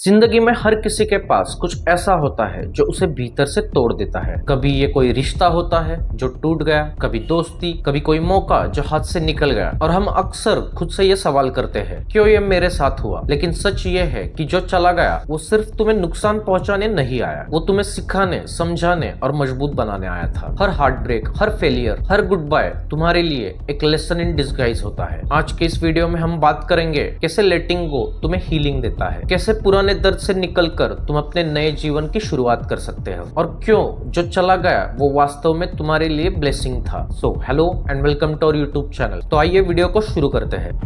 जिंदगी में हर किसी के पास कुछ ऐसा होता है जो उसे भीतर से तोड़ देता है। कभी ये कोई रिश्ता होता है जो टूट गया, कभी दोस्ती, कभी कोई मौका जो हाथ से निकल गया। और हम अक्सर खुद से ये सवाल करते हैं, क्यों ये मेरे साथ हुआ। लेकिन सच ये है कि जो चला गया वो सिर्फ तुम्हें नुकसान पहुंचाने नहीं आया, वो तुम्हें सिखाने, समझाने और मजबूत बनाने आया था। हर हार्ट ब्रेक, हर फेलियर, हर गुड बाय तुम्हारे लिए एक लेसन इन डिस्गाइज होता है। आज के इस वीडियो में हम बात करेंगे कैसे लेटिंग गो तुम्हें हीलिंग देता है, कैसे पुराने दर्द से निकलकर तुम अपने नए जीवन की शुरुआत कर सकते हो, और क्यों जो चला गया वो वास्तव में तुम्हारे लिए ब्लेसिंग था। So hello and welcome to our YouTube channel. तो आइए वीडियो को शुरू करते हैं।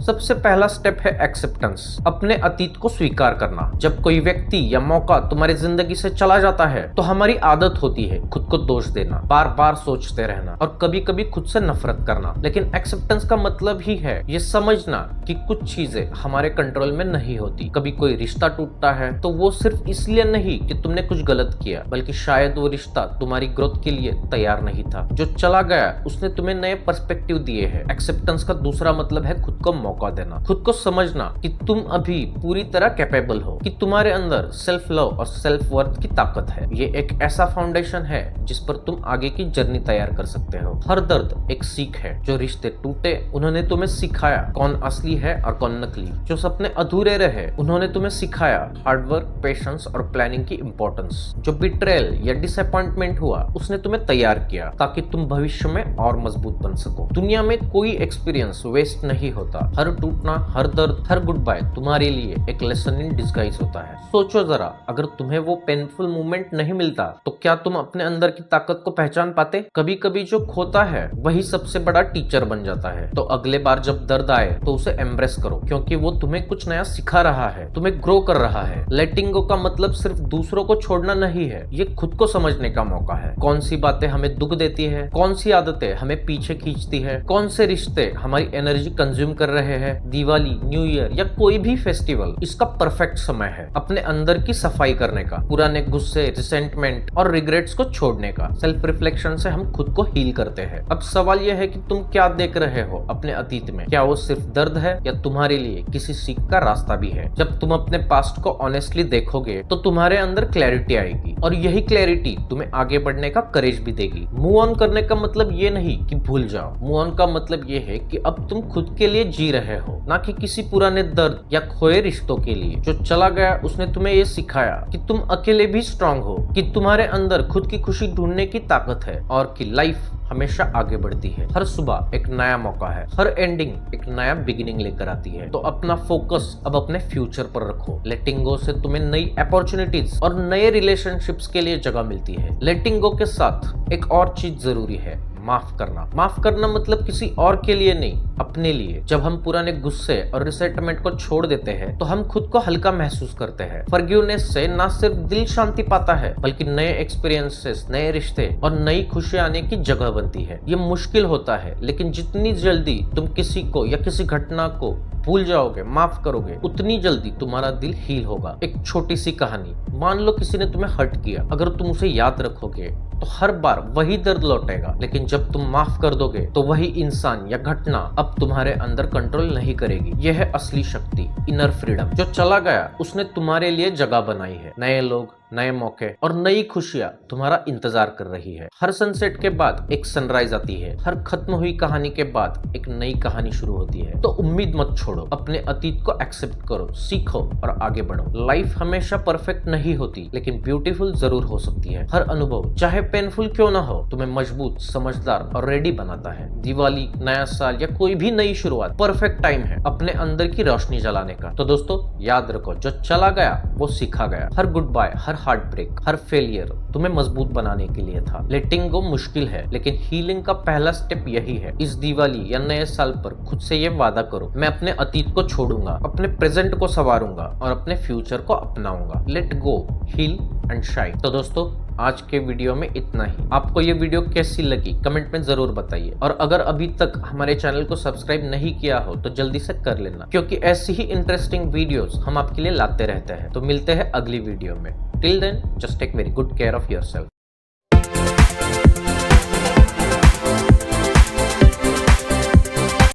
सबसे पहला स्टेप है एक्सेप्टेंस, अपने अतीत को स्वीकार करना। जब कोई व्यक्ति या मौका तुम्हारी जिंदगी से चला जाता है तो हमारी आदत होती है खुद को दोष देना, बार बार सोचते रहना और कभी कभी खुद से नफरत करना। लेकिन एक्सेप्टेंस का मतलब ही है ये समझना कि कुछ चीजें हमारे कंट्रोल में नहीं होती। कभी कोई रिश्ता टूटता है तो वो सिर्फ इसलिए नहीं कि तुमने कुछ गलत किया, बल्कि शायद वो रिश्ता तुम्हारी ग्रोथ के लिए तैयार नहीं था। जो चला गया उसने तुम्हें नए पर्सपेक्टिव दिए हैं। एक्सेप्टेंस का दूसरा मतलब है खुद को मौका देना, खुद को समझना कि तुम अभी पूरी तरह कैपेबल हो, कि तुम्हारे अंदर सेल्फ लव और सेल्फ वर्थ की ताकत है। ये एक ऐसा फाउंडेशन है जिस पर तुम आगे की जर्नी तैयार कर सकते हो। हर दर्द एक सीख है। जो रिश्ते टूटे उन्होंने तुम्हें सिखाया कौन असली है और कौन नकली। जो सपने अधूरे रहे उन्होंने तुम्हें सिखाया हार्डवर्क, पेशेंस और प्लानिंग की इंपॉर्टेंस। जो बिट्रेयल या डिसअपॉइंटमेंट हुआ उसने तुम्हें तैयार किया ताकि तुम भविष्य में और मजबूत बन सको। दुनिया में कोई एक्सपीरियंस वेस्ट नहीं होता। हर टूटना, हर दर्द, हर गुड बाय तुम्हारे लिए एक लेसन इन डिस्गाइज होता है। सोचो जरा, अगर तुम्हें वो पेनफुल मोमेंट नहीं मिलता तो क्या तुम अपने अंदर की ताकत को पहचान पाते? कभी कभी जो खोता है वही सबसे बड़ा टीचर बन जाता है। तो अगले बार जब दर्द आए तो उसे एम्ब्रेस करो, क्योंकि वो तुम्हें कुछ नया सिखा रहा है, तुम्हें ग्रो कर रहा है। लेटिंग गो का मतलब सिर्फ दूसरों को छोड़ना नहीं है, ये खुद को समझने का मौका है। कौन सी बातें हमें दुख देती है, कौन सी आदतें हमें पीछे खींचती है, कौन से रिश्ते हमारी एनर्जी कंज्यूम कर रहे हैं। दिवाली, न्यू ईयर या कोई भी फेस्टिवल इसका परफेक्ट समय है अपने अंदर की सफाई करने का, पुराने गुस्से, रिसेंटमेंट और रिग्रेट्स को छोड़ने का। सेल्फ रिफ्लेक्शन से हम खुद को हील करते हैं। अब सवाल यह है कि तुम क्या देख रहे हो अपने अतीत में? क्या वो सिर्फ दर्द है या तुम्हारे लिए किसी सीख का रास्ता भी है? जब तुम अपने पास्ट को ऑनेस्टली देखोगे तो तुम्हारे अंदर क्लैरिटी आएगी, और यही क्लैरिटी तुम्हें आगे बढ़ने का करेज भी देगी। मूव ऑन करने का मतलब ये नहीं कि भूल जाओ। मूव ऑन का मतलब ये है कि अब तुम खुद के लिए जी रहे हो, ना कि किसी पुराने दर्द या खोए रिश्तों के लिए। जो चला गया उसने तुम्हें ये सिखाया कि तुम अकेले भी स्ट्रांग हो, कि तुम्हारे अंदर खुद की खुशी ढूंढने की ताकत है, और कि लाइफ हमेशा आगे बढ़ती है। हर सुबह एक नया मौका है, हर एंडिंग एक नया बिगिनिंग लेकर आती है। तो अपना फोकस अब अपने फ्यूचर पर रखो। लेटिंग गो से तुम्हें नई अपॉर्चुनिटीज और नए रिलेशनशिप्स के लिए जगह मिलती है। लेटिंग गो के साथ एक और चीज जरूरी है, माफ करना। माफ करना मतलब किसी और के लिए नहीं, अपने लिए। जब हम पुराने गुस्से और रिसेंटमेंट को छोड़ देते हैं तो हम खुद को हल्का महसूस करते हैं। फॉरगिवनेस से ना सिर्फ दिल शांति पाता है, बल्कि नए एक्सपीरियंसेस, नए रिश्ते और नई खुशियां आने की जगह बनती है। ये मुश्किल होता है, लेकिन जितनी जल्दी तुम किसी को या किसी घटना को भूल जाओगे, माफ करोगे, उतनी जल्दी तुम्हारा दिल हील होगा। एक छोटी सी कहानी, मान लो किसी ने तुम्हें हर्ट किया। अगर तुम उसे याद रखोगे तो हर बार वही दर्द लौटेगा, लेकिन जब तुम माफ कर दोगे तो वही इंसान या घटना अब तुम्हारे अंदर कंट्रोल नहीं करेगी। यह है असली शक्ति, इनर फ्रीडम। जो चला गया उसने तुम्हारे लिए जगह बनाई है। नए लोग, नए मौके और नई खुशियां तुम्हारा इंतजार कर रही है। हर सनसेट के बाद एक सनराइज आती है, हर खत्म हुई कहानी के बाद एक नई कहानी शुरू होती है। तो उम्मीद मत छोड़ो, अपने अतीत को एक्सेप्ट करो, सीखो और आगे बढ़ो। लाइफ हमेशा परफेक्ट नहीं होती, लेकिन ब्यूटीफुल जरूर हो सकती है। हर अनुभव चाहे पेनफुल क्यों ना हो, तुम्हें मजबूत, समझदार और रेडी बनाता है। दिवाली, नया साल या कोई भी नई शुरुआत परफेक्ट टाइम है अपने अंदर की रोशनी जलाने का। तो दोस्तों याद रखो, जो चला गया वो सीखा गया। हर गुड बाय, हर हार्ट ब्रेक, हर फेलियर तुम्हें मजबूत बनाने के लिए था। लेटिंग गो मुश्किल है, लेकिन हीलिंग का पहला स्टेप यही है। इस दिवाली या नए साल पर खुद से ये वादा करो, मैं अपने अतीत को छोड़ूंगा, अपने प्रेजेंट को संवारूंगा और अपने फ्यूचर को अपनाऊंगा। Let go, heal and shine. तो दोस्तों आज के वीडियो में इतना ही। आपको ये वीडियो कैसी लगी कमेंट में जरूर बताइए, और अगर अभी तक हमारे चैनल को सब्सक्राइब नहीं किया हो तो जल्दी से कर लेना, क्योंकि ऐसी ही इंटरेस्टिंग वीडियोस हम आपके लिए लाते रहते हैं। तो मिलते हैं अगली वीडियो में। Till then just take very good care of yourself.